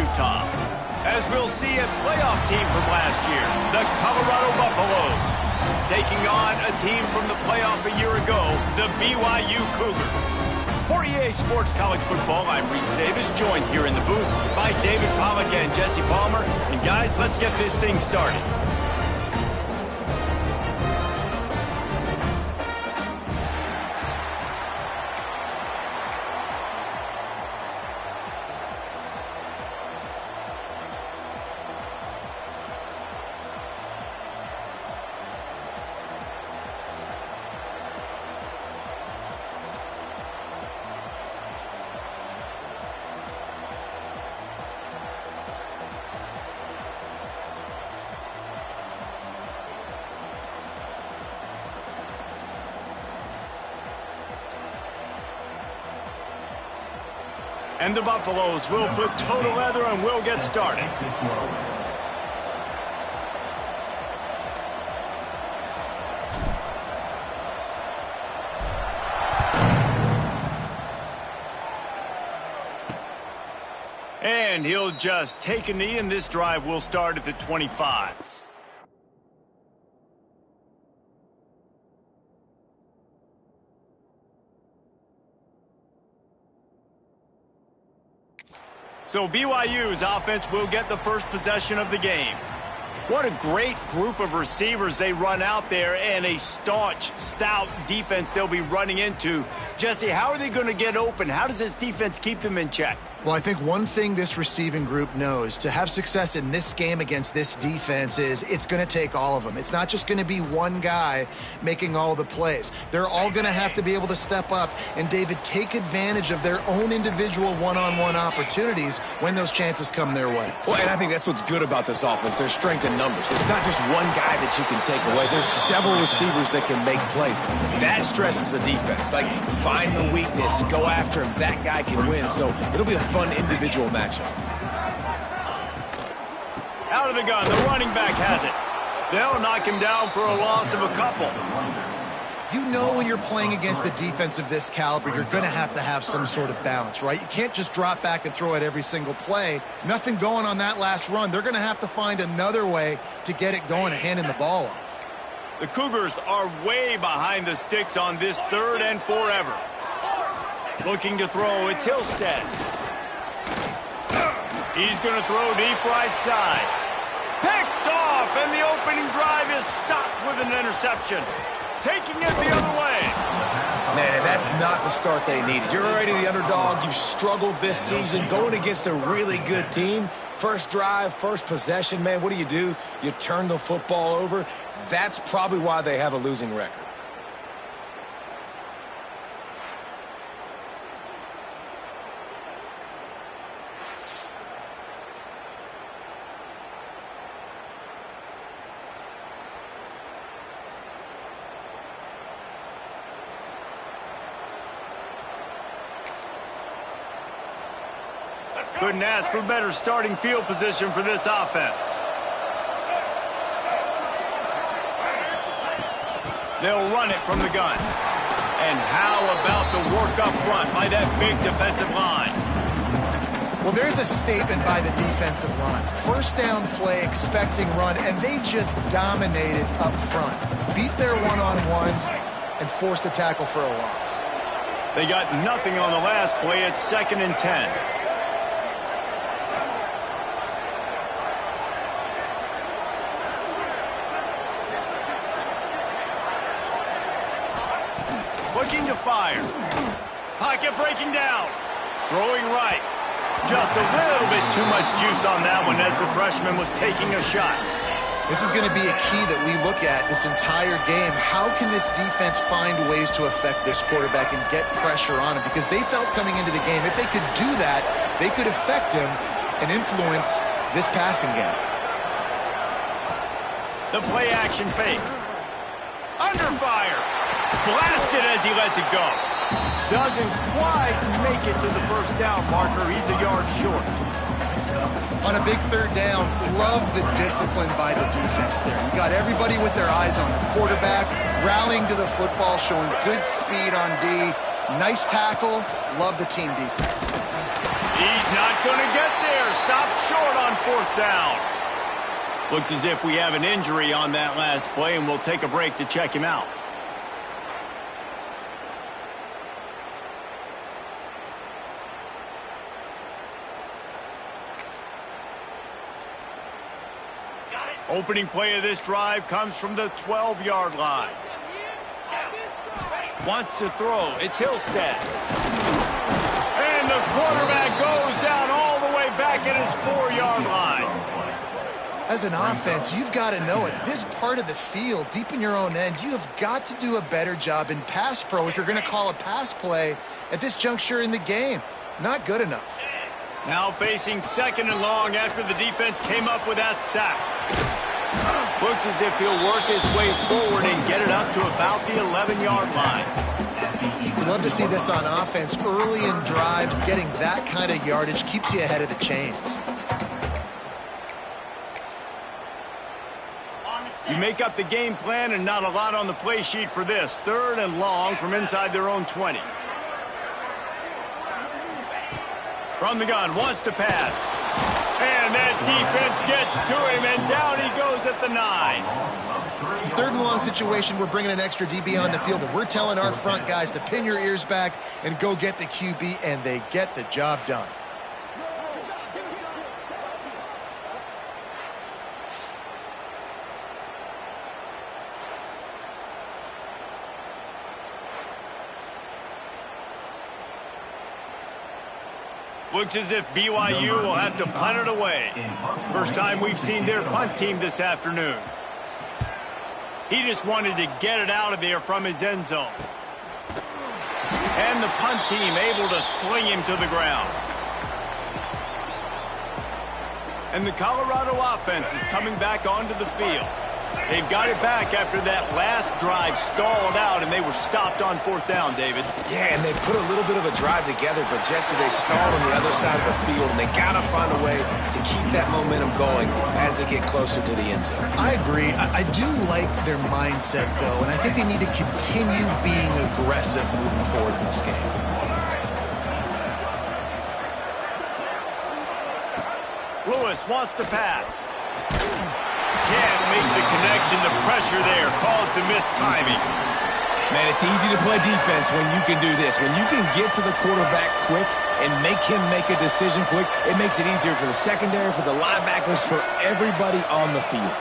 Utah. As we'll see a playoff team from last year, the Colorado Buffaloes, taking on a team from the playoff a year ago, the BYU Cougars. For EA Sports College Football, I'm Reese Davis, joined here in the booth by David Pollack and Jesse Palmer. And guys, let's get this thing started. And the Buffaloes will put total leather and we'll get started. And he'll just take a knee, and this drive will start at the 25. So BYU's offense will get the first possession of the game. What a great group of receivers they run out there, and a staunch, stout defense they'll be running into. Jesse, how are they going to get open? How does this defense keep them in check? Well, I think one thing this receiving group knows to have success in this game against this defense is it's going to take all of them. It's not just going to be one guy making all the plays. They're all going to have to be able to step up and, David, take advantage of their own individual one-on-one opportunities when those chances come their way. Well, and I think that's what's good about this offense. There's strength in numbers. It's not just one guy that you can take away. There's several receivers that can make plays. That stresses the defense. Like, find the weakness, go after him. That guy can win. So it'll be a fun individual matchup. Out of the gun, the running back has it. They'll knock him down for a loss of a couple. You know when you're playing against a defense of this caliber, you're going to have some sort of balance, right? You can't just drop back and throw it every single play. Nothing going on that last run. They're going to have to find another way to get it going and handing the ball off. The Cougars are way behind the sticks on this 3rd and forever. Looking to throw, it's Hillstead. He's going to throw deep right side. Picked off, and the opening drive is stopped with an interception. Taking it the other way. Man, that's not the start they needed. You're already the underdog. You've struggled this season going against a really good team. First drive, first possession, man, what do? You turn the football over. That's probably why they have a losing record. Couldn't ask for better starting field position for this offense. They'll run it from the gun. And how about the work up front by that big defensive line? Well, there's a statement by the defensive line. First down play, expecting run, and they just dominated up front. Beat their one-on-ones and forced a tackle for a loss. They got nothing on the last play. It's 2nd and 10. Looking to fire. Pocket breaking down. Throwing right. Just a little bit too much juice on that one as the freshman was taking a shot. This is going to be a key that we look at this entire game. How can this defense find ways to affect this quarterback and get pressure on him? Because they felt coming into the game, if they could do that, they could affect him and influence this passing game. The play action fake. Under fire. Blasted as he lets it go. Doesn't quite make it to the first down marker. He's a yard short. On a big 3rd down, love the discipline by the defense there. You got everybody with their eyes on the quarterback, rallying to the football, showing good speed on D. Nice tackle. Love the team defense. He's not going to get there. Stop 4th down. Looks as if we have an injury on that last play, and we'll take a break to check him out. Opening play of this drive comes from the 12-yard line. Wants to throw. It's Hillstead. And the quarterback goes down all the way back at his 4-yard line. As an offense, you've got to know at this part of the field, deep in your own end, you have got to do a better job in pass pro if you're going to call a pass play at this juncture in the game. Not good enough. Now facing 2nd and long after the defense came up with that sack. Looks as if he'll work his way forward and get it up to about the 11-yard line. We love to see this on offense. Early in drives, getting that kind of yardage keeps you ahead of the chains. You make up the game plan and not a lot on the play sheet for this. 3rd and long from inside their own 20. From the gun, wants to pass. And that defense gets to him, and down he goes at the 9. 3rd and long situation, we're bringing an extra DB on the field, and we're telling our front guys to pin your ears back and go get the QB, and they get the job done. Looks as if BYU will have to punt it away. First time we've seen their punt team this afternoon. He just wanted to get it out of there from his end zone. And the punt team able to sling him to the ground. And the Colorado offense is coming back onto the field. They've got it back after that last drive stalled out, and they were stopped on 4th down, David. Yeah, and they put a little bit of a drive together, but Jesse, they stalled on the other side of the field, and they got to find a way to keep that momentum going as they get closer to the end zone. I agree. I do like their mindset, though, and I think they need to continue being aggressive moving forward in this game. Lewis wants to pass. Can't make the connection. The pressure there caused the missed timing. Man, it's easy to play defense when you can do this. When you can get to the quarterback quick and make him make a decision quick, it makes it easier for the secondary, for the linebackers, for everybody on the field.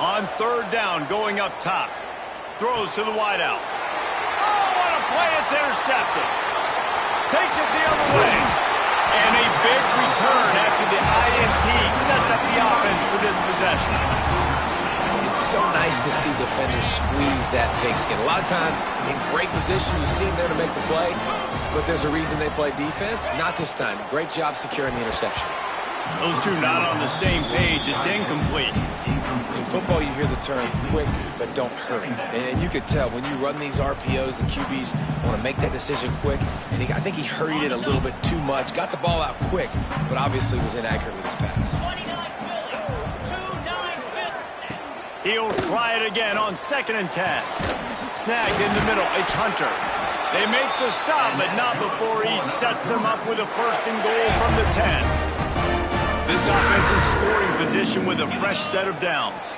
On 3rd down, going up top. Throws to the wideout. Oh, what a play. It's intercepted. Takes it the other way. And a big return after the INT sets up the offense for this possession. It's so nice to see defenders squeeze that pigskin. A lot of times, in great position, you see them there to make the play, but there's a reason they play defense. Not this time. Great job securing the interception. Those two not on the same page. It's incomplete. In football, you hear the term quick, but don't hurry. And you could tell when you run these RPOs, the QBs want to make that decision quick. And I think he hurried it a little bit too much. Got the ball out quick, but obviously was inaccurate with his pass. He'll try it again on 2nd and 10. Snagged in the middle. It's Hunter. They make the stop, but not before he sets them up with a 1st and goal from the 10. This offense in scoring position with a fresh set of downs.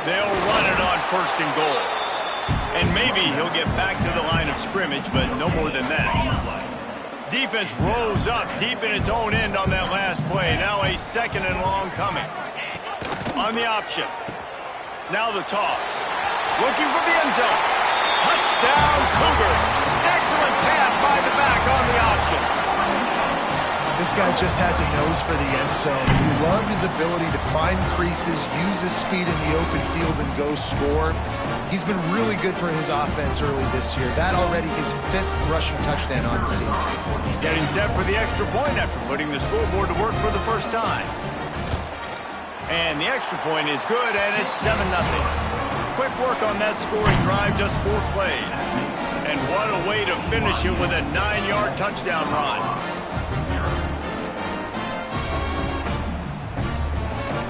They'll run it on 1st and goal. And maybe he'll get back to the line of scrimmage, but no more than that. Defense rose up deep in its own end on that last play. Now a 2nd and long coming. On the option. Now the toss. Looking for the end zone. Touchdown, Cougars. Excellent pass by the back on the option. This guy just has a nose for the end zone. We love his ability to find creases, use his speed in the open field, and go score. He's been really good for his offense early this year. That already his 5th rushing touchdown on the season. Getting set for the extra point after putting the scoreboard to work for the first time. And the extra point is good, and it's 7-0. Quick work on that scoring drive, just 4 plays. And what a way to finish it with a 9-yard touchdown run.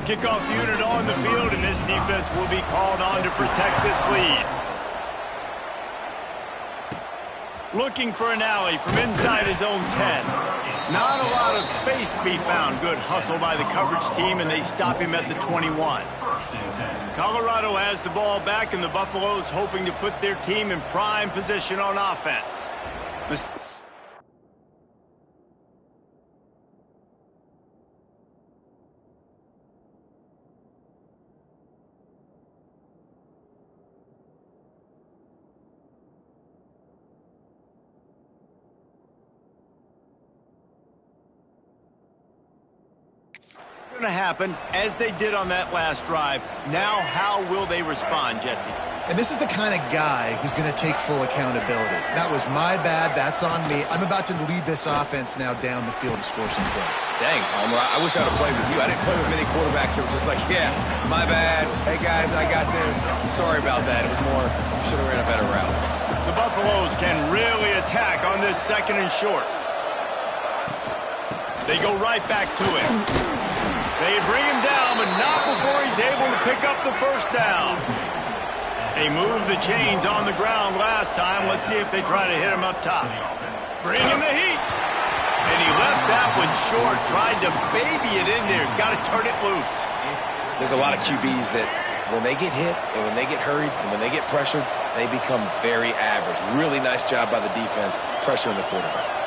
Kickoff unit on the field, and this defense will be called on to protect this lead. Looking for an alley from inside his own 10. Not a lot of space to be found. Good hustle by the coverage team, and they stop him at the 21. Colorado has the ball back, and the Buffaloes hoping to put their team in prime position on offense. Going to happen as they did on that last drive. Now, how will they respond, Jesse? And this is the kind of guy who's going to take full accountability. That was my bad. That's on me. I'm about to lead this offense now down the field and score some points. Dang, Palmer, I wish I'd have played with you. I didn't play with many quarterbacks that were just like, yeah, my bad. Hey, guys, I got this. Sorry about that. It was more, should have ran a better route. The Buffaloes can really attack on this 2nd and short. They go right back to it. They bring him down, but not before he's able to pick up the first down. They moved the chains on the ground last time. Let's see if they try to hit him up top. Bring in the heat. And he left that one short. Tried to baby it in there. He's got to turn it loose. There's a lot of QBs that when they get hit and when they get hurried and when they get pressured, they become very average. Really nice job by the defense pressuring the quarterback.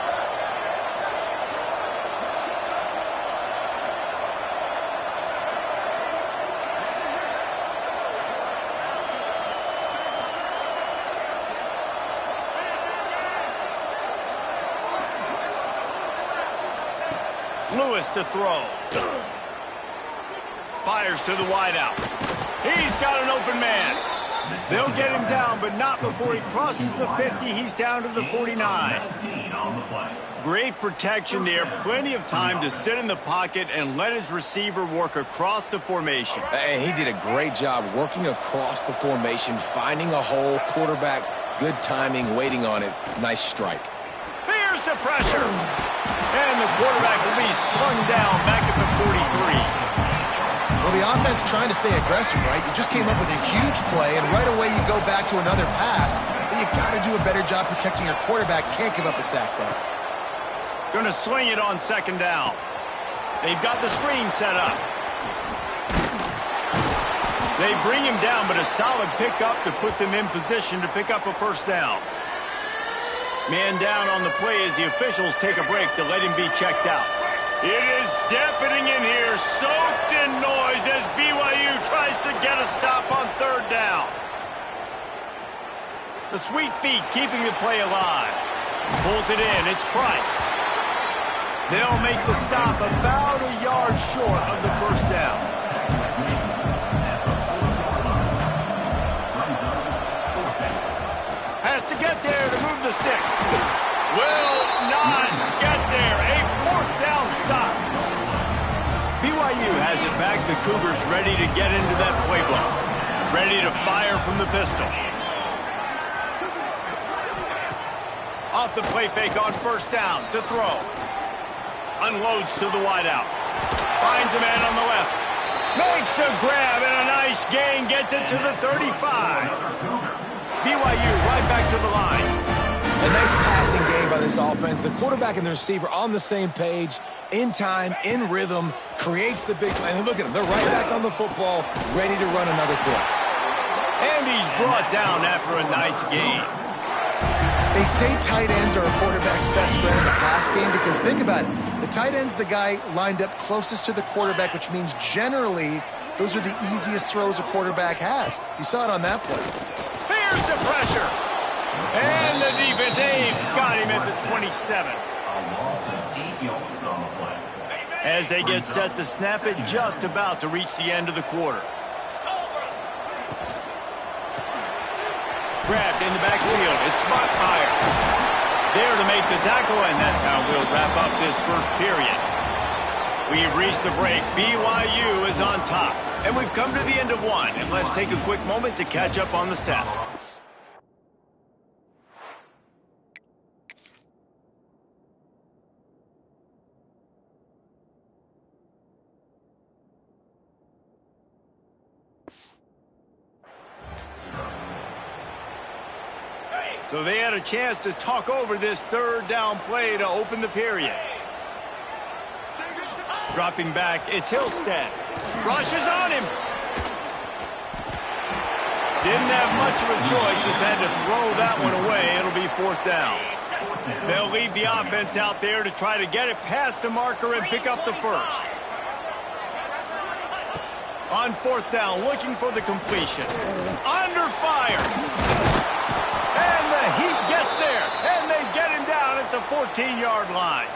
Lewis to throw. Fires to the wideout. He's got an open man. They'll get him down, but not before he crosses the 50. He's down to the 49. Great protection there. Plenty of time to sit in the pocket and let his receiver work across the formation. And he did a great job working across the formation, finding a hole, quarterback, good timing, waiting on it. Nice strike. Here's the pressure. And the quarterback will be slung down back at the 43. Well, the offense trying to stay aggressive, right? You just came up with a huge play, and right away you go back to another pass. But you got to do a better job protecting your quarterback. Can't give up a sack there. Going to swing it on 2nd down. They've got the screen set up. They bring him down, but a solid pickup to put them in position to pick up a first down. Man down on the play as the officials take a break to let him be checked out. It is deafening in here, soaked in noise as BYU tries to get a stop on 3rd down. The Sweet Feet keeping the play alive. Pulls it in, it's Price. They'll make the stop about a yard short of the first down. Has to get there to move the sticks. Will not get there. A 4th down stop. BYU has it back. The Cougars ready to get into that playbook. Ready to fire from the pistol. Off the play fake on 1st down to throw. Unloads to the wideout. Finds a man on the left. Makes a grab and a nice gain. Gets it to the 35. BYU right back to the line. A nice passing game by this offense. The quarterback and the receiver on the same page, in time, in rhythm, creates the big play. And look at them. They're right back on the football, ready to run another play. And he's brought down after a nice gain. They say tight ends are a quarterback's best friend in the pass game because think about it. The tight end's the guy lined up closest to the quarterback, which means generally those are the easiest throws a quarterback has. You saw it on that play. Here's the pressure. And the defense, they've got him at the 27. As they get set to snap it, just about to reach the end of the quarter. Grabbed in the backfield. It's Bachmeier. There to make the tackle, and that's how we'll wrap up this first period. We've reached the break. BYU is on top. And we've come to the end of one. And let's take a quick moment to catch up on the stats. So they had a chance to talk over this third down play to open the period. Dropping back, it's Hillstead. Rushes on him. Didn't have much of a choice, just had to throw that one away. It'll be fourth down. They'll lead the offense out there to try to get it past the marker and pick up the first. On fourth down, looking for the completion. Under fire. And the Heat gets there, and they get him down at the 14-yard line.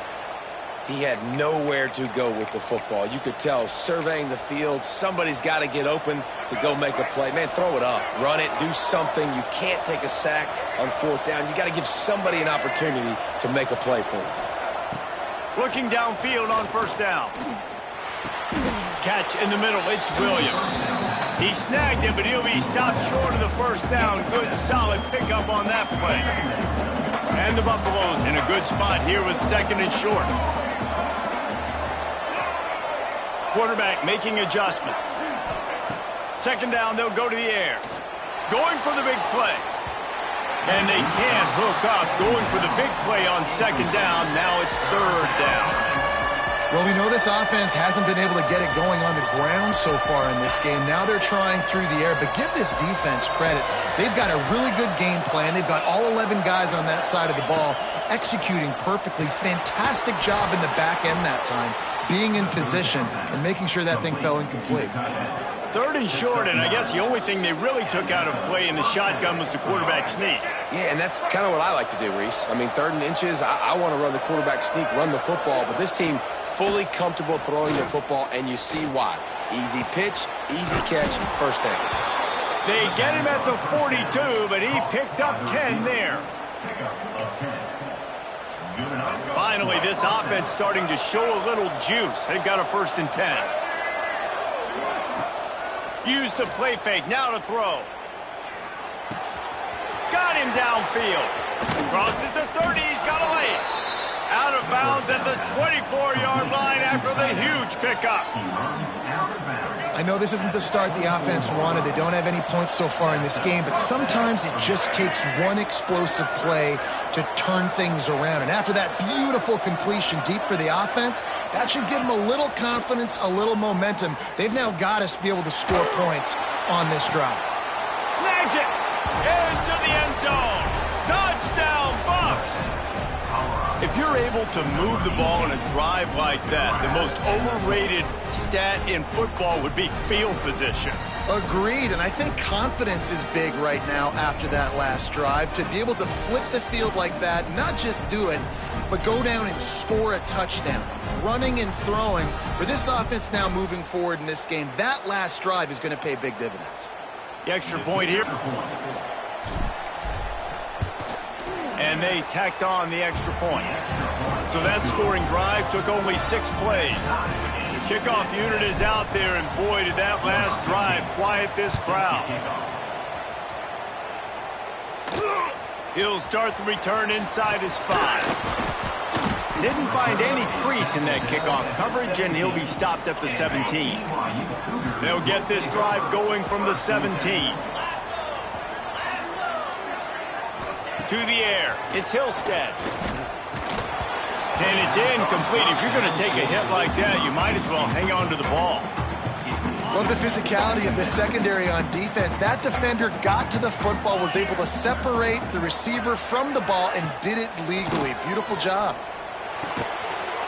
He had nowhere to go with the football. You could tell, surveying the field, somebody's got to get open to go make a play. Man, throw it up. Run it. Do something. You can't take a sack on fourth down. You got to give somebody an opportunity to make a play for you. Looking downfield on first down. Catch in the middle. It's Williams. He snagged it, but he'll be stopped short of the first down. Good, solid pickup on that play. And the Buffaloes in a good spot here with second and short. Quarterback making adjustments. Second down, they'll go to the air. Going for the big play. And they can't hook up. Going for the big play on second down. Now it's third down. Well, we know this offense hasn't been able to get it going on the ground so far in this game. Now they're trying through the air, but give this defense credit. They've got a really good game plan. They've got all 11 guys on that side of the ball executing perfectly. Fantastic job in the back end that time, being in position and making sure that thing fell incomplete. Third and short, and I guess the only thing they really took out of play in the shotgun was the quarterback sneak. Yeah, and that's kind of what I like to do, Reese. I mean, third and inches, I want to run the quarterback sneak, run the football, but this team fully comfortable throwing the football, and you see why. Easy pitch, easy catch, first down. They get him at the 42, but he picked up 10 there. Finally, this offense starting to show a little juice. They've got a 1st and 10. Use the play fake, now to throw. Got him downfield. Crosses the 30, he's got a lane. Out of bounds at the 24-yard line after the huge pickup. I know this isn't the start the offense wanted. They don't have any points so far in this game, but sometimes it just takes one explosive play to turn things around. And after that beautiful completion deep for the offense, that should give them a little confidence, a little momentum. They've now got to be able to score points on this drive. Snags it into the end zone. Touchdown, Buffs. If you're able to move the ball in a drive like that, the most overrated stat in football would be field position. Agreed, and I think confidence is big right now after that last drive. To be able to flip the field like that, not just do it, but go down and score a touchdown. Running and throwing. For this offense now moving forward in this game, that last drive is going to pay big dividends. The extra point here. And they tacked on the extra point. So that scoring drive took only 6 plays. The kickoff unit is out there, and boy, did that last drive quiet this crowd. He'll start the return inside his 5. Didn't find any crease in that kickoff coverage, and he'll be stopped at the 17. They'll get this drive going from the 17. To the air, it's Hillstead. And it's incomplete. If you're going to take a hit like that, you might as well hang on to the ball. Love the physicality of the secondary on defense. That defender got to the football, was able to separate the receiver from the ball, and did it legally. Beautiful job.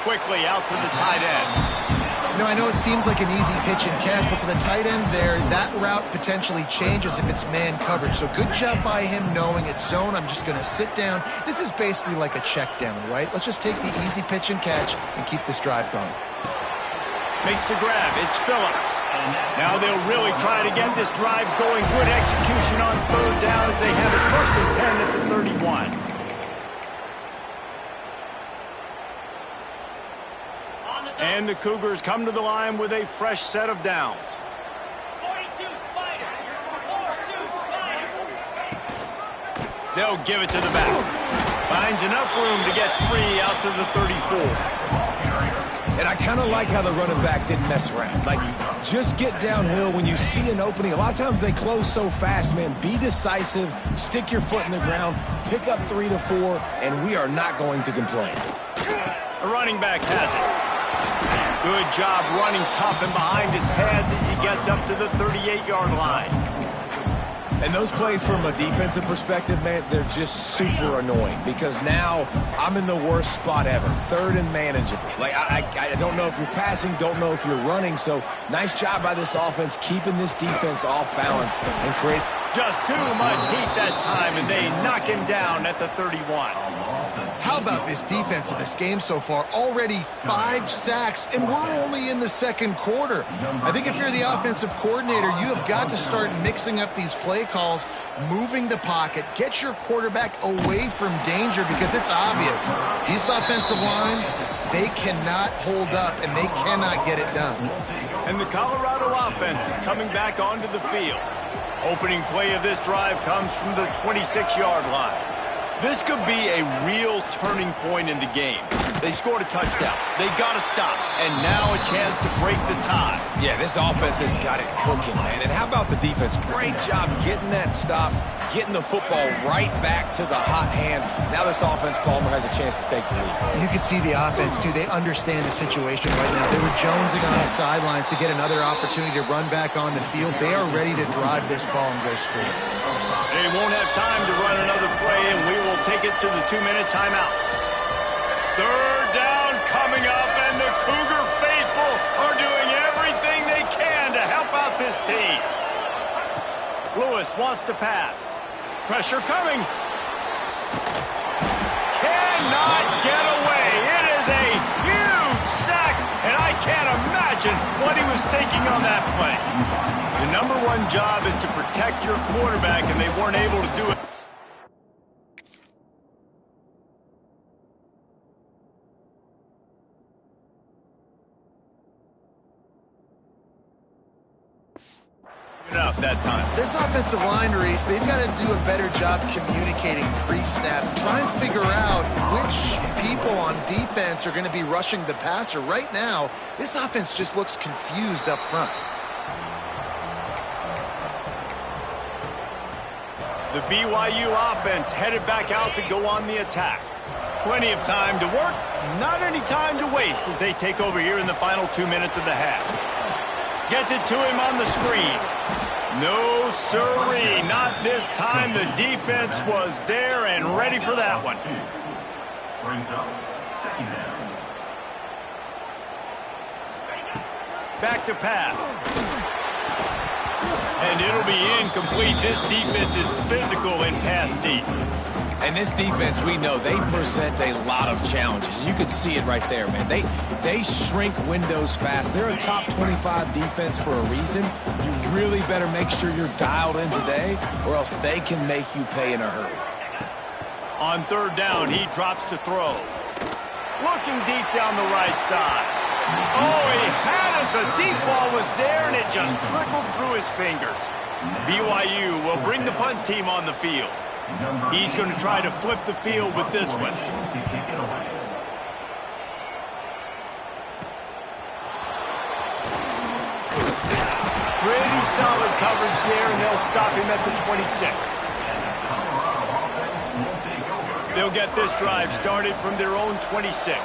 Quickly out to the tight end. You know, I know it seems like an easy pitch and catch, but for the tight end there, that route potentially changes if it's man coverage. So good job by him knowing it's zone. I'm just going to sit down. This is basically like a check down, right? Let's just take the easy pitch and catch and keep this drive going. Makes the grab. It's Phillips. Now they'll really try to get this drive going. Good execution on third down as they have it 1st and 10 at the 31. And the Cougars come to the line with a fresh set of downs. 42 Spider. 42 Spider. They'll give it to the back. Finds enough room to get 3 out to the 34. And I kind of like how the running back didn't mess around. Like, just get downhill when you see an opening. A lot of times they close so fast, man. Be decisive, stick your foot in the ground, pick up 3 to 4, and we are not going to complain. The running back has it. Good job running tough and behind his pads as he gets up to the 38-yard line. And those plays from a defensive perspective, man, they're just super annoying because now I'm in the worst spot ever, third and manageable. Like, I don't know if you're passing, don't know if you're running, so nice job by this offense keeping this defense off balance and create. Just too much heat that time, and they knock him down at the 31. How about this defense in this game so far? Already 5 sacks, and we're only in the second quarter. I think if you're the offensive coordinator, you have got to start mixing up these play calls, moving the pocket, get your quarterback away from danger because it's obvious. This offensive line, they cannot hold up, and they cannot get it done. And the Colorado offense is coming back onto the field. Opening play of this drive comes from the 26-yard line. This could be a real turning point in the game. They scored a touchdown. They got to stop. And now a chance to break the tie. Yeah, this offense has got it cooking, man. And how about the defense? Great job getting that stop, getting the football right back to the hot hand. Now this offense, Palmer, has a chance to take the lead. You can see the offense, too. They understand the situation right now. They were jonesing on the sidelines to get another opportunity to run back on the field. They are ready to drive this ball and go score. They won't have time to run another play, and we will take it to the 2-minute timeout. Third down coming up, and the Cougar faithful are doing everything they can to help out this team. Lewis wants to pass. Pressure coming. Cannot get away. It is a huge sack, and I can't imagine what he was thinking on that play. The number one job is to protect your quarterback, and they weren't able to do it. Enough that time. This offensive line, Reese, they've got to do a better job communicating pre-snap. Try and figure out which people on defense are going to be rushing the passer. Right now, this offense just looks confused up front. The BYU offense headed back out to go on the attack. Plenty of time to work, not any time to waste as they take over here in the final 2 minutes of the half. Gets it to him on the screen. No sirree, not this time. The defense was there and ready for that one. Brings up second down. Back to pass. And it'll be incomplete. This defense is physical in pass deep. And this defense, we know, they present a lot of challenges. You can see it right there, man. They shrink windows fast. They're a top 25 defense for a reason. You really better make sure you're dialed in today, or else they can make you pay in a hurry. On third down, he drops to throw. Looking deep down the right side. Oh, he had it. The deep ball was there, and it just trickled through his fingers. BYU will bring the punt team on the field. He's going to try to flip the field with this one. Pretty solid coverage there, and they'll stop him at the 26. They'll get this drive started from their own 26.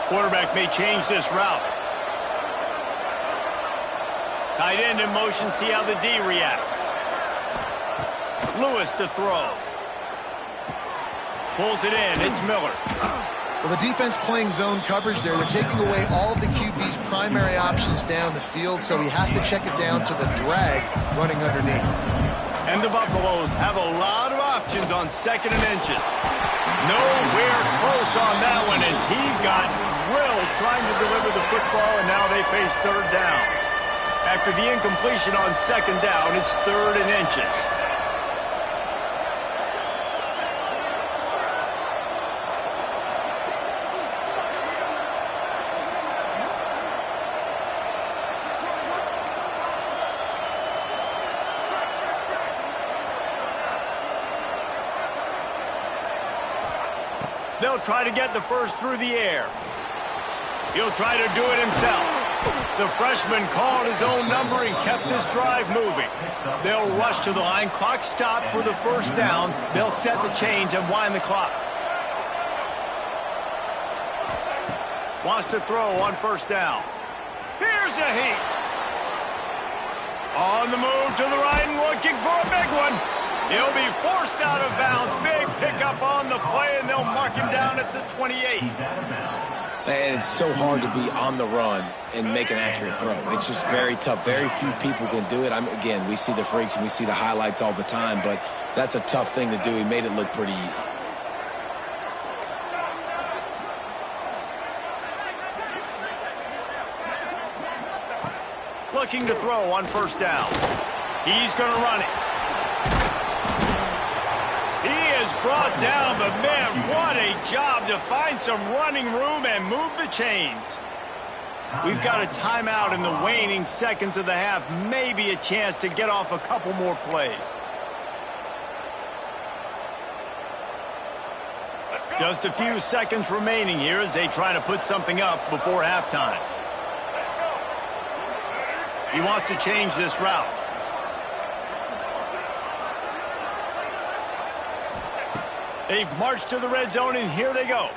Quarterback may change this route. Tight end in motion, see how the D reacts. Lewis to throw. Pulls it in, it's Miller. Well, the defense playing zone coverage there. They're taking away all of the QB's primary options down the field, so he has to check it down to the drag running underneath. And the Buffaloes have a lot of options on second and inches. Nowhere close on that one as he got drilled trying to deliver the football, and now they face third down. After the incompletion on second down, it's third and inches. They'll try to get the first through the air. He'll try to do it himself. The freshman called his own number and kept this drive moving. They'll rush to the line. Clock stopped for the first down. They'll set the chains and wind the clock. Wants to throw on first down. Here's a heat. On the move to the right and looking for a big one. He'll be forced out of bounds. Big pickup on the play, and they'll mark him down at the 28. And it's so hard to be on the run and make an accurate throw. It's just very tough. Very few people can do it. Again, we see the freaks and we see the highlights all the time, but that's a tough thing to do. He made it look pretty easy. Looking to throw on first down. He's going to run it. He is brought down, but man, what a job to find some running room and move the chains. We've got a timeout in the waning seconds of the half. Maybe a chance to get off a couple more plays. Just a few seconds remaining here as they try to put something up before halftime. He wants to change this route. They've marched to the red zone, and here they go.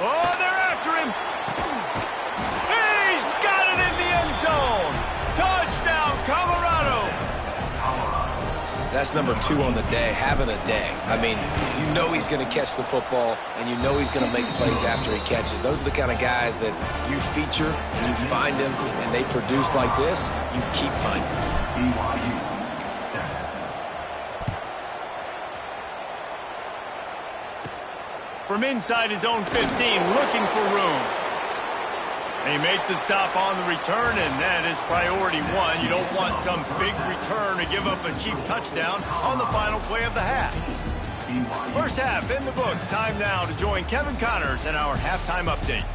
Oh, they're after him. He's got it in the end zone. Touchdown, Colorado. That's number 2 on the day, having a day. I mean, you know he's going to catch the football, and you know he's going to make plays after he catches. Those are the kind of guys that you feature, and you find them, and they produce like this, you keep finding them. BYU. From inside his own 15, looking for room. They make the stop on the return, and that is priority 1. You don't want some big return to give up a cheap touchdown on the final play of the half. First half in the books. Time now to join Kevin Connors in our halftime update.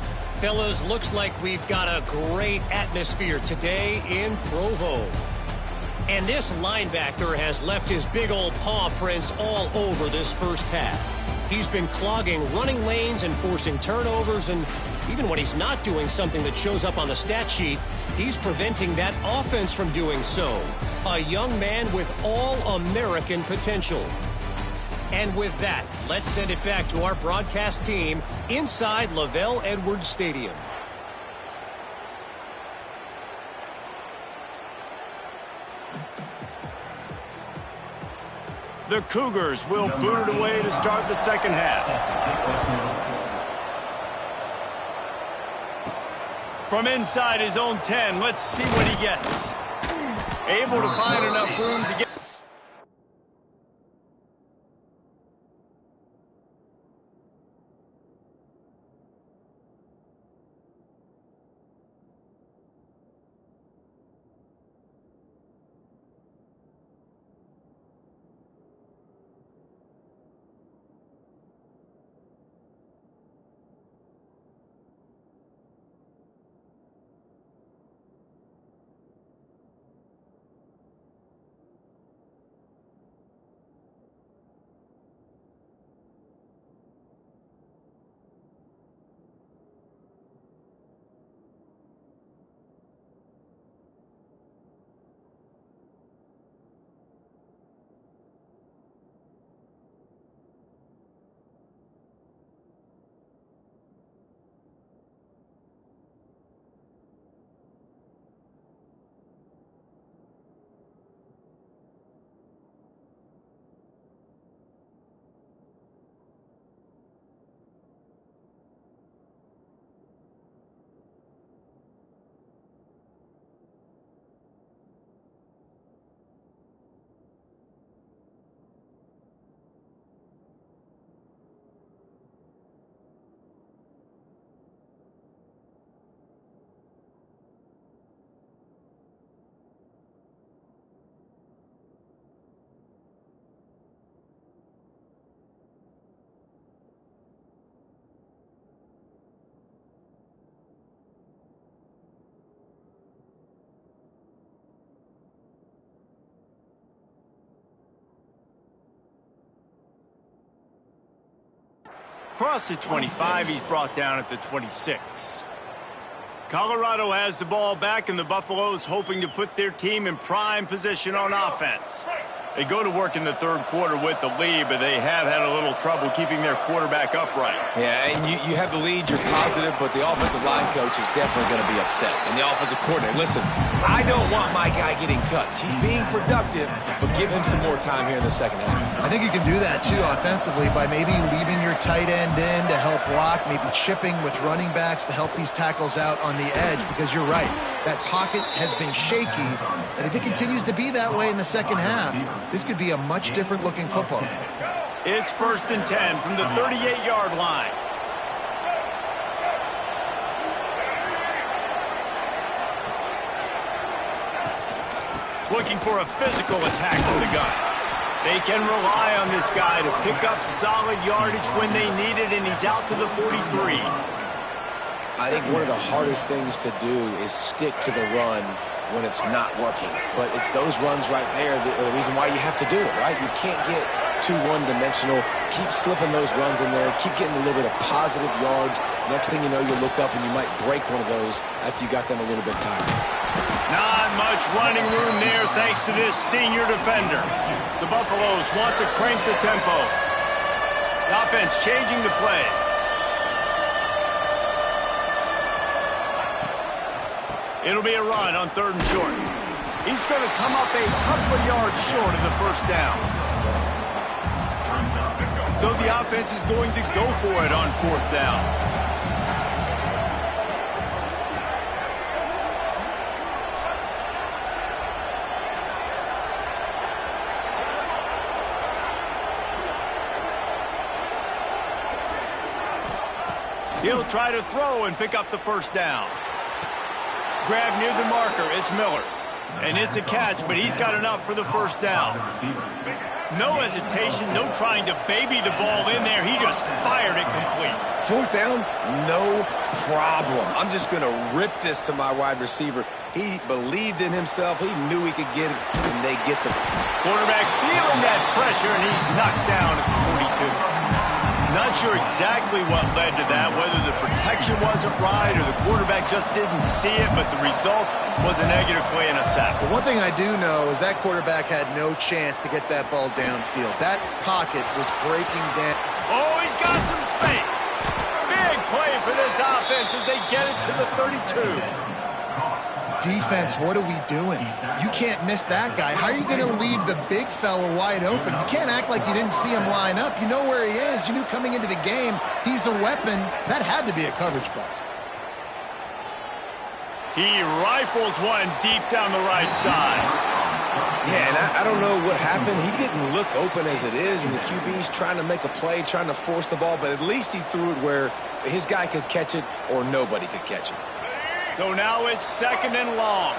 Fellas, looks like we've got a great atmosphere today in Provo. And this linebacker has left his big old paw prints all over this first half. He's been clogging running lanes and forcing turnovers, and even when he's not doing something that shows up on the stat sheet, he's preventing that offense from doing so. A young man with all-American potential. And with that, let's send it back to our broadcast team inside LaVell Edwards Stadium. The Cougars will boot it away to start the second half. From inside his own 10, let's see what he gets. Able to find enough room to get... Across the 25, he's brought down at the 26. Colorado has the ball back, and the Buffaloes hoping to put their team in prime position on offense. They go to work in the third quarter with the lead, but they have had a little trouble keeping their quarterback upright. Yeah, and you have the lead, you're positive, but the offensive line coach is definitely going to be upset. And the offensive coordinator, listen, I don't want my guy getting touched. He's being productive, but give him some more time here in the second half. I think you can do that, too, offensively, by maybe leaving your tight end in to help block, maybe chipping with running backs to help these tackles out on the edge, because you're right. That pocket has been shaky, and if it continues to be that way in the second half, this could be a much different looking football game. It's 1st and 10 from the 38-yard line. Looking for a physical attack from the gun. They can rely on this guy to pick up solid yardage when they need it, and he's out to the 43. I think one of the hardest things to do is stick to the run when it's not working. But it's those runs right there that are the reason why you have to do it, right? You can't get too one-dimensional. Keep slipping those runs in there. Keep getting a little bit of positive yards. Next thing you know, you'll look up and you might break one of those after you got them a little bit tired. Not much running room there thanks to this senior defender. The Buffaloes want to crank the tempo. The offense changing the play. It'll be a run on 3rd and short. He's going to come up a couple of yards short of the first down. So the offense is going to go for it on 4th down. He'll try to throw and pick up the first down. Grab near the marker, it's Miller. And it's a catch, but he's got enough for the first down. No hesitation, no trying to baby the ball in there. He just fired it complete. 4th down, no problem. I'm just going to rip this to my wide receiver. He believed in himself. He knew he could get it, and they get the quarterback feeling that pressure, and he's knocked down at the 42. Not sure exactly what led to that, whether the protection wasn't right or the quarterback just didn't see it, but the result was a negative play and a sack. But one thing I do know is that quarterback had no chance to get that ball downfield. That pocket was breaking down. Oh, he's got some space. Big play for this offense as they get it to the 32. Defense, what are we doing? You can't miss that guy. How are you going to leave the big fella wide open? You can't act like you didn't see him line up. You know where he is. You knew coming into the game he's a weapon. That had to be a coverage bust. He rifles one deep down the right side. Yeah, and I don't know what happened. He didn't look open as it is, and the QB's trying to make a play, trying to force the ball, but at least he threw it where his guy could catch it or nobody could catch it. So now it's 2nd and long.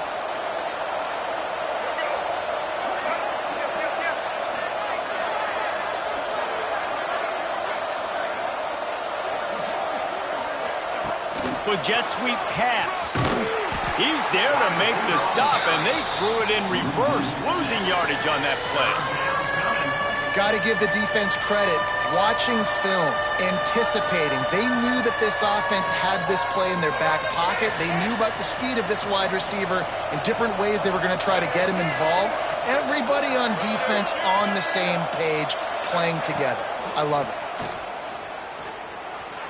With jet sweep pass. He's there to make the stop, and they threw it in reverse, losing yardage on that play. Got to give the defense credit. Watching film, anticipating. They knew that this offense had this play in their back pocket. They knew about the speed of this wide receiver and different ways they were going to try to get him involved. Everybody on defense on the same page, playing together. I love it.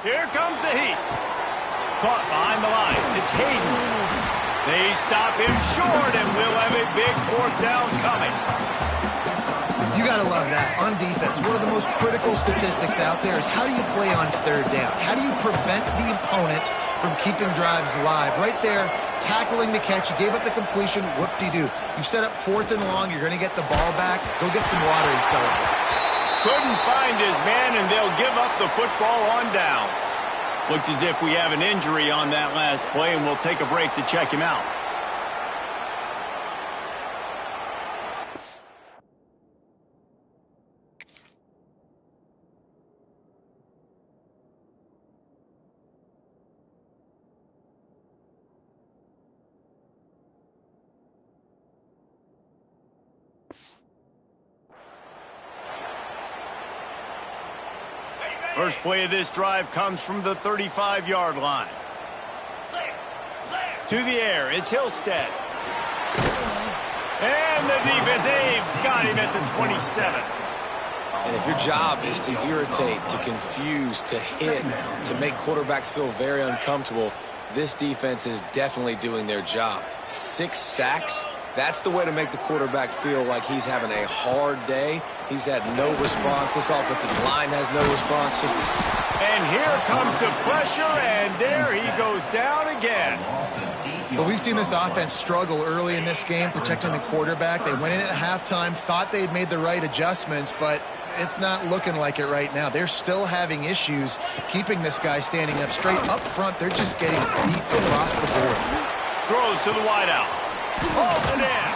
Here comes the heat. Caught behind the line. It's Hayden. They stop him short, and we'll have a big 4th down coming. You got to love that. On defense, one of the most critical statistics out there is how do you play on 3rd down? How do you prevent the opponent from keeping drives alive? Right there, tackling the catch. You gave up the completion. Whoop-de-doo. You've set up 4th and long. You're going to get the ball back. Go get some water and celebrate. Couldn't find his man, and they'll give up the football on downs. Looks as if we have an injury on that last play, and we'll take a break to check him out. First play of this drive comes from the 35-yard line. To the air, it's Hillstead. And the defense, they've got him at the 27. And if your job is to irritate, to confuse, to hit, to make quarterbacks feel very uncomfortable, this defense is definitely doing their job. 6 sacks, that's the way to make the quarterback feel like he's having a hard day. He's had no response. This offensive line has no response. And here comes the pressure, and there he goes down again. But we've seen this offense struggle early in this game, protecting the quarterback. They went in at halftime, thought they'd made the right adjustments, but it's not looking like it right now. They're still having issues keeping this guy standing up straight. Up front, they're just getting beat across the board. Throws to the wideout. Holds it in.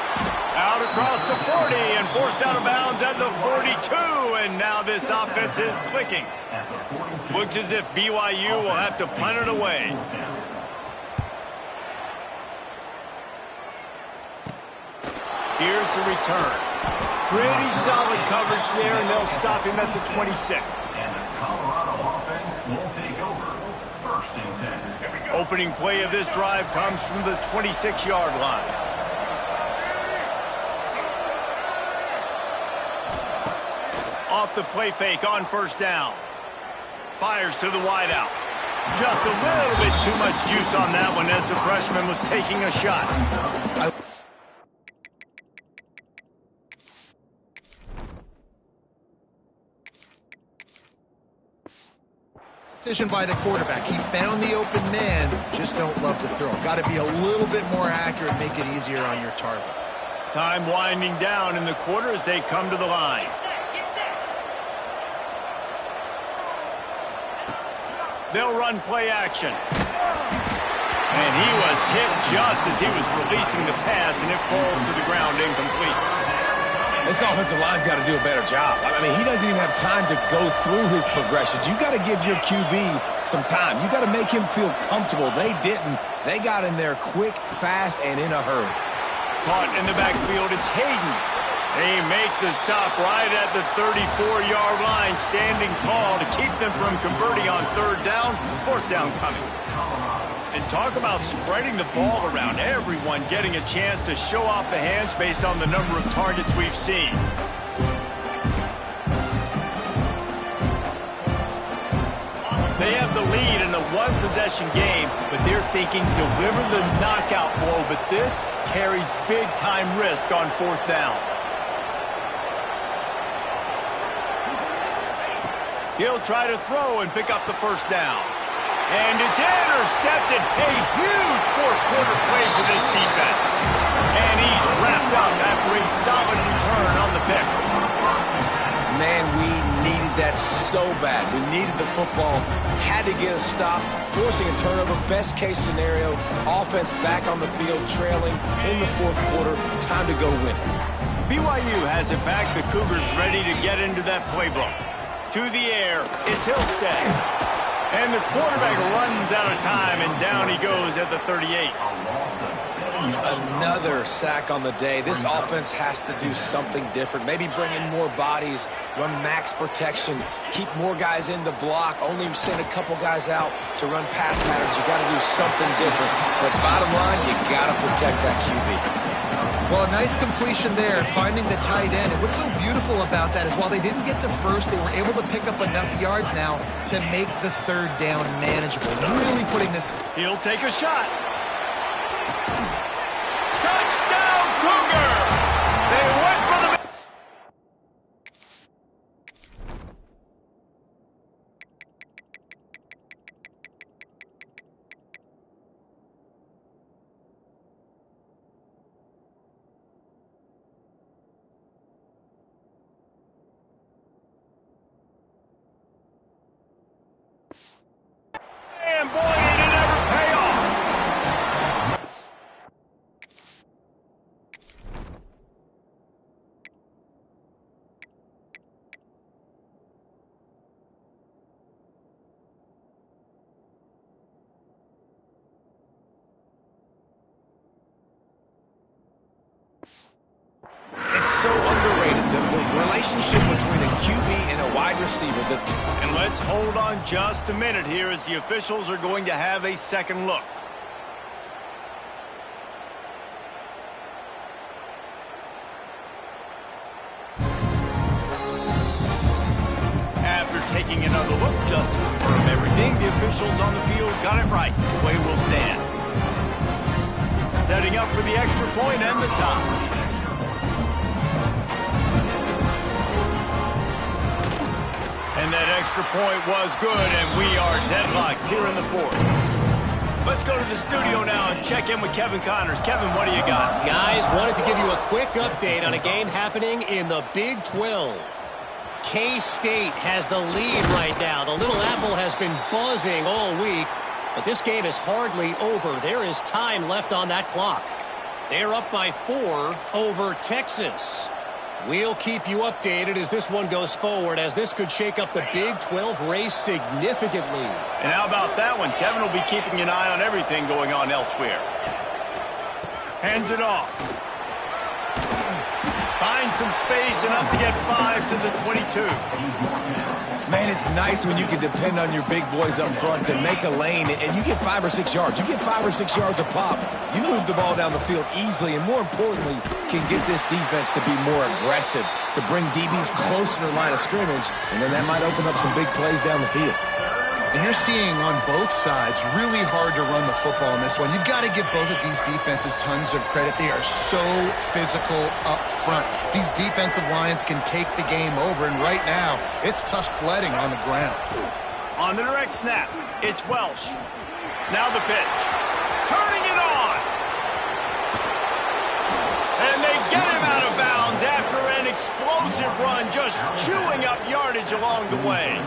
Out across the 40 and forced out of bounds at the 42. And now this offense is clicking. Looks as if BYU will have to punt it away. Here's the return. Pretty solid coverage there, and they'll stop him at the 26. And the Colorado offense will take over. First and 10. Opening play of this drive comes from the 26-yard line. Off the play fake on first down. Fires to the wideout. Just a little bit too much juice on that one as the freshman was taking a shot. Decision by the quarterback. He found the open man, just don't love the throw. Got to be a little bit more accurate, make it easier on your target. Time winding down in the quarter as they come to the line. They'll run play action. And he was hit just as he was releasing the pass, and it falls to the ground incomplete. This offensive line's got to do a better job. I mean, he doesn't even have time to go through his progressions. You got to give your QB some time. You got to make him feel comfortable. They didn't. They got in there quick, fast, and in a hurry. Caught in the backfield, it's Hayden. They make the stop right at the 34-yard line, standing tall to keep them from converting on third down. Fourth down coming. And talk about spreading the ball around. Everyone getting a chance to show off the hands based on the number of targets we've seen. They have the lead in a one-possession game, but they're thinking deliver the knockout blow. But this carries big-time risk on fourth down. He'll try to throw and pick up the first down. And it's intercepted. A huge fourth-quarter play for this defense. And he's wrapped up after a solid return on the pick. Man, we needed that so bad. We needed the football. Had to get a stop. Forcing a turnover. Best case scenario. Offense back on the field, trailing in the fourth quarter. Time to go win it. BYU has it back. The Cougars ready to get into that playbook. To the air, it's Hillstead. And the quarterback runs out of time, and down he goes at the 38. Another sack on the day. This offense has to do something different. Maybe bring in more bodies, run max protection, keep more guys in the block, only send a couple guys out to run pass patterns. You got to do something different. But bottom line, you got to protect that QB. Well, a nice completion there, finding the tight end. And what's so beautiful about that is while they didn't get the first, they were able to pick up enough yards now to make the third down manageable. Really putting this... He'll take a shot. Touchdown, Cougar! They went for the... And boy, did it ever pay off. It's so underrated. The relationship between a QB and a wide receiver. And let's hold on just a minute here as the officials are going to have a second look. After taking another look just to confirm everything, the officials on the field got it right. The play will stand. Setting up for the extra point and the tie. And that extra point was good, and we are deadlocked here in the fourth. Let's go to the studio now and check in with Kevin Connors. Kevin, what do you got? Guys, wanted to give you a quick update on a game happening in the Big 12. K-State has the lead right now. The Little Apple has been buzzing all week, but this game is hardly over. There is time left on that clock. They're up by 4 over Texas. We'll keep you updated as this one goes forward, as this could shake up the Big 12 race significantly. And how about that one? Kevin will be keeping an eye on everything going on elsewhere. Hands it off. Finds some space, enough to get 5 to the 22. Man, it's nice when you can depend on your big boys up front to make a lane, and you get 5 or 6 yards. You get 5 or 6 yards a pop. You move the ball down the field easily, and more importantly, can get this defense to be more aggressive, to bring DBs closer to the line of scrimmage, and then that might open up some big plays down the field. And you're seeing on both sides really hard to run the football in this one. You've got to give both of these defenses tons of credit. They are so physical up front. These defensive lines can take the game over, and right now, it's tough sledding on the ground. On the direct snap, it's Welsh. Now the pitch. Turning it on. And they get him out of bounds after an explosive run, just chewing up yardage along the way.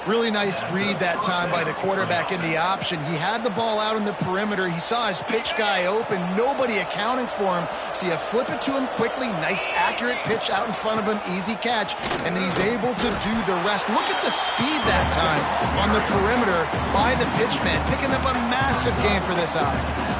Really nice read that time by the quarterback in the option. He had the ball out in the perimeter. He saw his pitch guy open, nobody accounting for him. So you flip it to him quickly, nice accurate pitch out in front of him, easy catch, and then he's able to do the rest. Look at the speed that time on the perimeter by the pitchman, picking up a massive gain for this offense.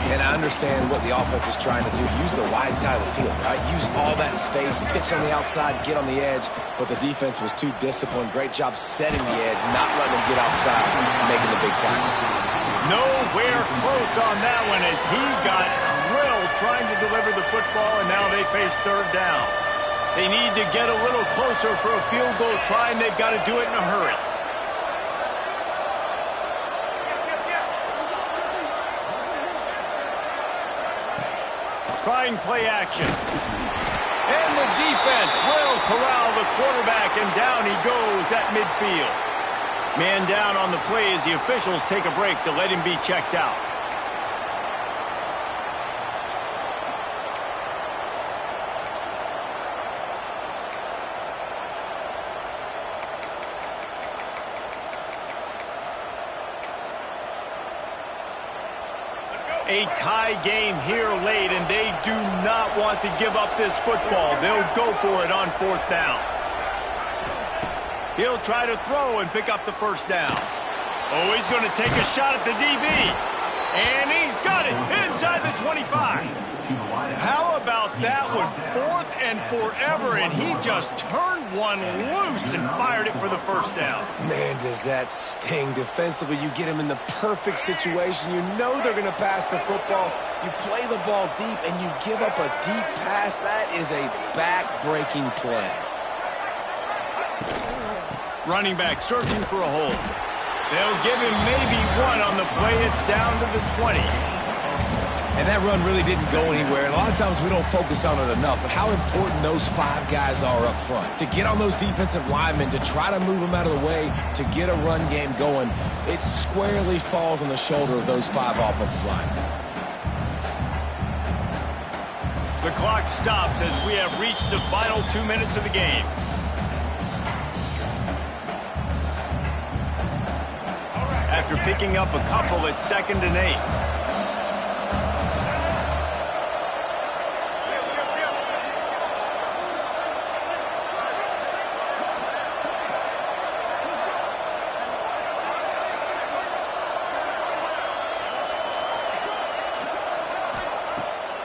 And I understand what the offense is trying to do. Use the wide side of the field, right? Use all that space, pitch on the outside, get on the edge. But the defense was too disciplined. Great job setting the edge, not letting them get outside, making the big tackle. Nowhere close on that one as he got drilled trying to deliver the football, and now they face third down. They need to get a little closer for a field goal try, and they've got to do it in a hurry. Trying play action. And the defense will corral the quarterback, and down he goes at midfield. Man down on the play as the officials take a break to let him be checked out. A tie game here late, and they do not want to give up this football. They'll go for it on fourth down. He'll try to throw and pick up the first down. Oh, he's going to take a shot at the DB. And he's got it inside the 25. How about that one? 4th and forever, and he just turned one loose and fired it for the first down. Man, does that sting defensively. You get him in the perfect situation. You know they're going to pass the football. You play the ball deep, and you give up a deep pass. That is a back-breaking play. Running back searching for a hole. They'll give him maybe one on the play. It's down to the 20. And that run really didn't go anywhere. And a lot of times we don't focus on it enough, but how important those 5 guys are up front. To get on those defensive linemen, to try to move them out of the way, to get a run game going, it squarely falls on the shoulder of those 5 offensive linemen. The clock stops as we have reached the final 2 minutes of the game. After picking up a couple at 2nd and 8.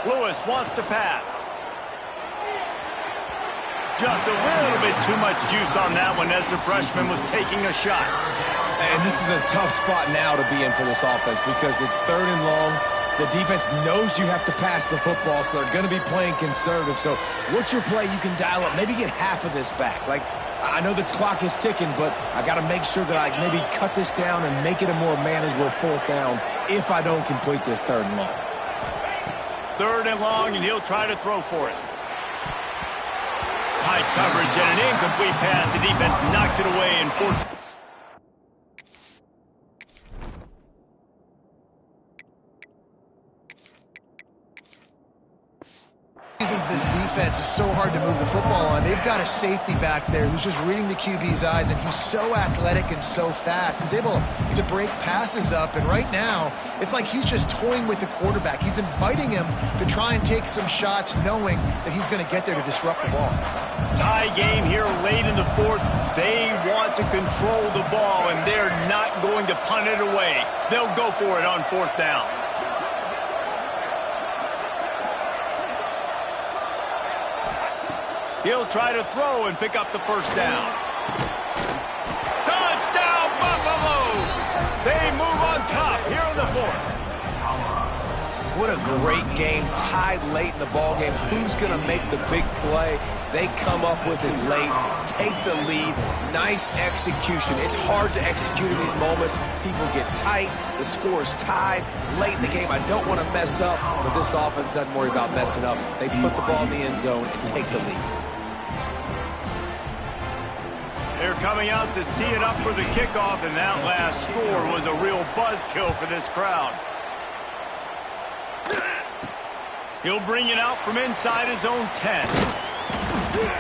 Lewis wants to pass. Just a little bit too much juice on that one as the freshman was taking a shot. And this is a tough spot now to be in for this offense because it's 3rd and long. The defense knows you have to pass the football, so they're going to be playing conservative. So what's your play you can dial up? Maybe get half of this back. Like, I know the clock is ticking, but I got to make sure that I maybe cut this down and make it a more manageable 4th down if I don't complete this 3rd and long. 3rd and long, and he'll try to throw for it. High coverage and an incomplete pass. The defense knocks it away and forces. This defense is so hard to move the football on. They've got a safety back there who's just reading the QB's eyes, and he's so athletic and so fast. He's able to break passes up, and right now, it's like he's just toying with the quarterback. He's inviting him to try and take some shots, knowing that he's going to get there to disrupt the ball. Tie game here late in the 4th. They want to control the ball, and they're not going to punt it away. They'll go for it on 4th down. He'll try to throw and pick up the 1st down. Touchdown, Buffaloes! They move on top here in the 4th. What a great game, tied late in the ball game. Who's going to make the big play? They come up with it late, take the lead. Nice execution. It's hard to execute in these moments. People get tight. The score is tied late in the game. I don't want to mess up, but this offense doesn't worry about messing up. They put the ball in the end zone and take the lead. They're coming out to tee it up for the kickoff, and that last score was a real buzzkill for this crowd. He'll bring it out from inside his own 10.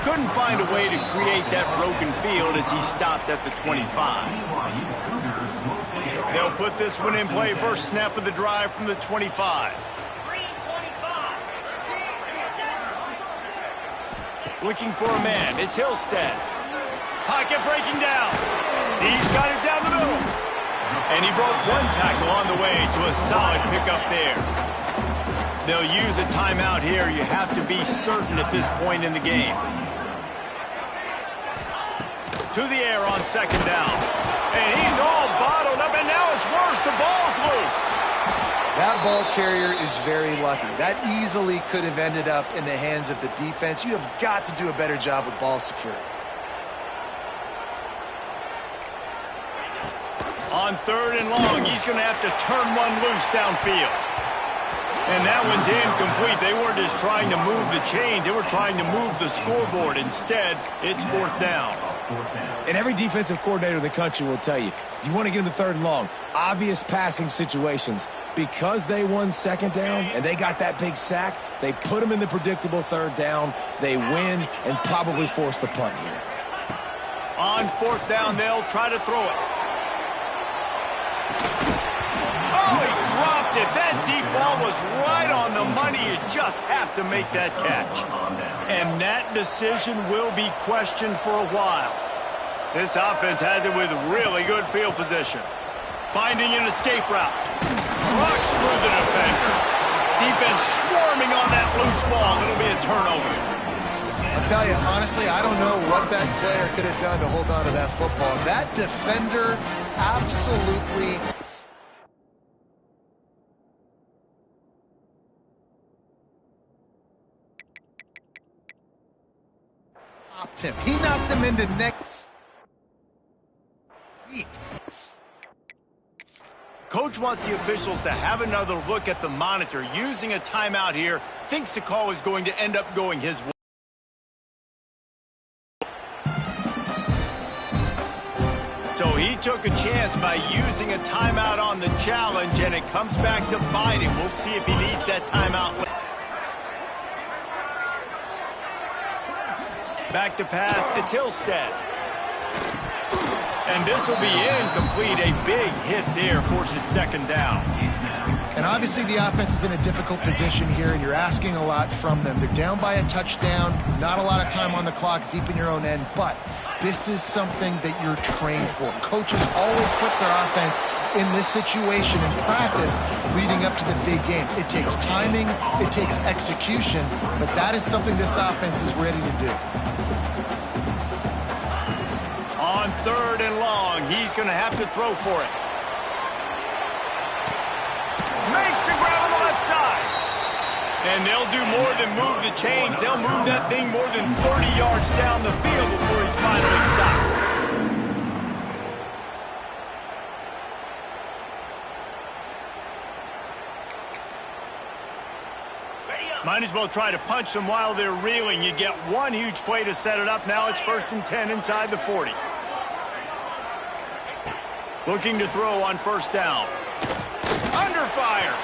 Couldn't find a way to create that broken field as he stopped at the 25. They'll put this one in play. First snap of the drive from the 25. Looking for a man. It's Hillstead. Pocket breaking down. He's got it down the middle. And he broke one tackle on the way to a solid pickup there. They'll use a timeout here. You have to be certain at this point in the game. To the air on 2nd down. And he's all bottled up, and now it's worse. The ball's loose. That ball carrier is very lucky. That easily could have ended up in the hands of the defense. You have got to do a better job with ball security. On 3rd and long, he's going to have to turn one loose downfield. And that one's incomplete. They weren't just trying to move the chains. They were trying to move the scoreboard. Instead, it's 4th down. And every defensive coordinator in the country will tell you, you want to get them to 3rd and long. Obvious passing situations. Because they won 2nd down and they got that big sack, they put them in the predictable 3rd down. They win and probably force the punt here. On 4th down, they'll try to throw it. Oh, he dropped it. That deep ball was right on the money. You just have to make that catch. And that decision will be questioned for a while. This offense has it with really good field position. Finding an escape route. Trucks through the defender. Defense swarming on that loose ball. It'll be a turnover. I'll tell you, honestly, I don't know what that player could have done to hold on to that football. That defender absolutely... him. He knocked him into next week. Coach wants the officials to have another look at the monitor. Using a timeout here, thinks the call is going to end up going his way. So he took a chance by using a timeout on the challenge, and it comes back to bite him. We'll see if he needs that timeout. Back to pass, it's Hillstead. And this will be incomplete. A big hit there forces 2nd down. And obviously the offense is in a difficult position here, and you're asking a lot from them. They're down by a touchdown, not a lot of time on the clock, deep in your own end, but this is something that you're trained for. Coaches always put their offense in this situation in practice leading up to the big game. It takes timing, it takes execution, but that is something this offense is ready to do. 3rd and long. He's going to have to throw for it. Makes the grab on the left side. And they'll do more than move the chains. They'll move that thing more than 30 yards down the field before he's finally stopped. Might as well try to punch them while they're reeling. You get one huge play to set it up. Now it's 1st and 10 inside the 40. Looking to throw on 1st down. Under fire.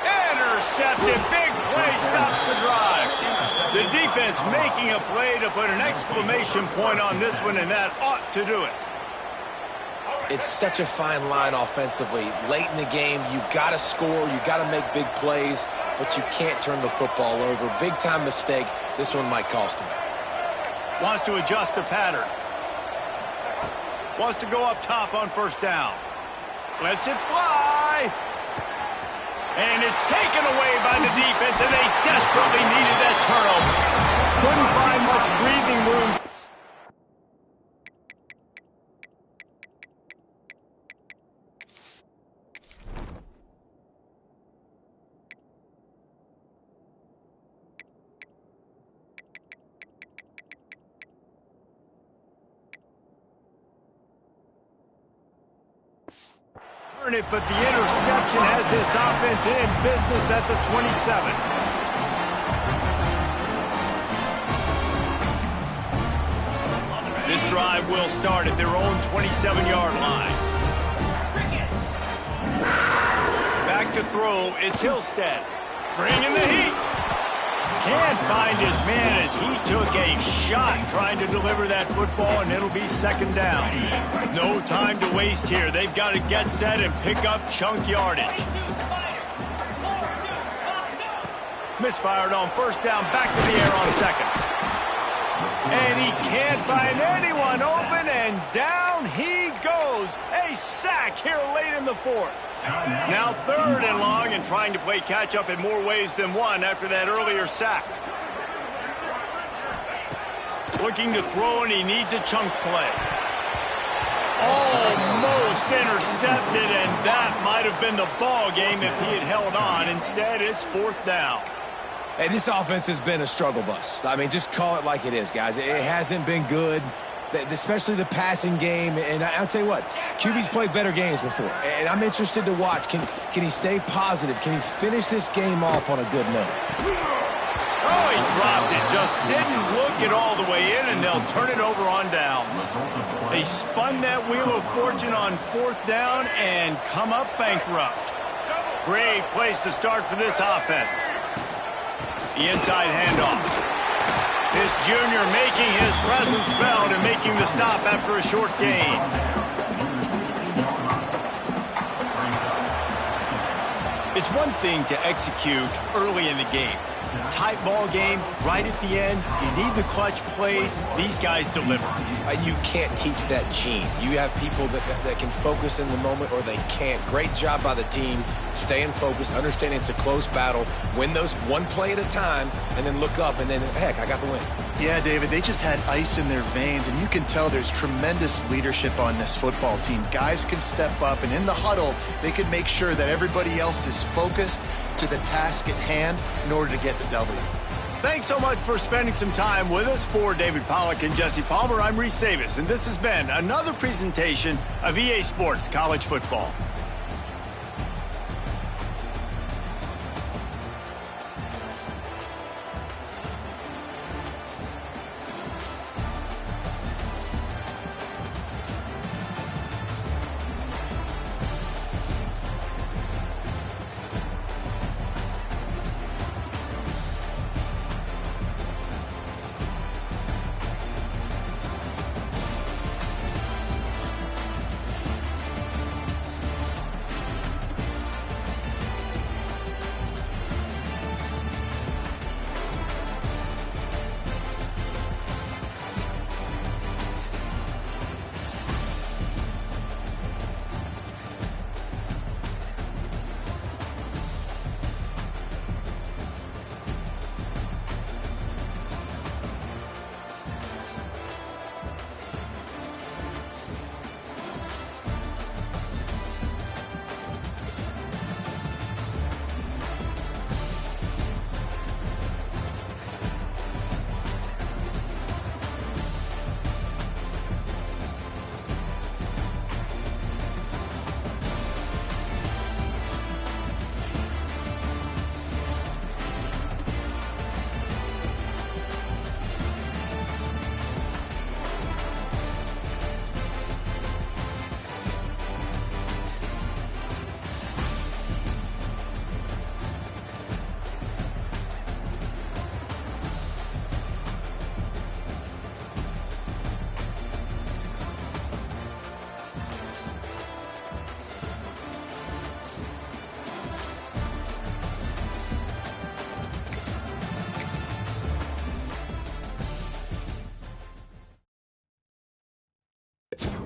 Intercepted. Big play stops the drive. The defense making a play to put an exclamation point on this one, and that ought to do it. It's such a fine line offensively. Late in the game, you got to score, you got to make big plays, but you can't turn the football over. Big-time mistake. This one might cost him. Wants to adjust the pattern. Wants to go up top on 1st down. Lets it fly. And it's taken away by the defense, and they desperately needed that turnover. Couldn't find much breathing room. It, but the interception has this offense in business at the 27. This drive will start at their own 27-yard line. Back to throw, it's Hillstead. Bringing the heat. Can't find his man as he took a shot trying to deliver that football, and it'll be 2nd down. No time to waste here. They've got to get set and pick up chunk yardage. Misfired on 1st down, back to the air on 2nd. And he can't find anyone open, and down he goes. A sack here late in the 4th. Now 3rd and long, and trying to play catch-up in more ways than one after that earlier sack. Looking to throw, and he needs a chunk play. Almost intercepted, and that might have been the ball game if he had held on. Instead, it's 4th down. Hey, this offense has been a struggle bus. I mean, just call it like it is, guys. It hasn't been good, especially the passing game. And I'll tell you what, QB's played better games before. And I'm interested to watch. Can he stay positive? Can he finish this game off on a good note? Oh, he dropped it. Just didn't look it all the way in, and they'll turn it over on downs. They spun that wheel of fortune on 4th down and come up bankrupt. Great place to start for this offense. The inside handoff. This junior making his presence felt and making the stop after a short gain. It's one thing to execute early in the game. Tight ball game, right at the end. You need the clutch plays. These guys deliver. You can't teach that gene. You have people that can focus in the moment, or they can't. Great job by the team, staying focused, understanding it's a close battle, win those one play at a time, and then look up, and then, heck, I got the win. Yeah, David, they just had ice in their veins, and you can tell there's tremendous leadership on this football team. Guys can step up, and in the huddle, they can make sure that everybody else is focused to the task at hand in order to get the W. Thanks so much for spending some time with us. For David Pollack and Jesse Palmer, I'm Reese Davis, and this has been another presentation of EA Sports College Football. it.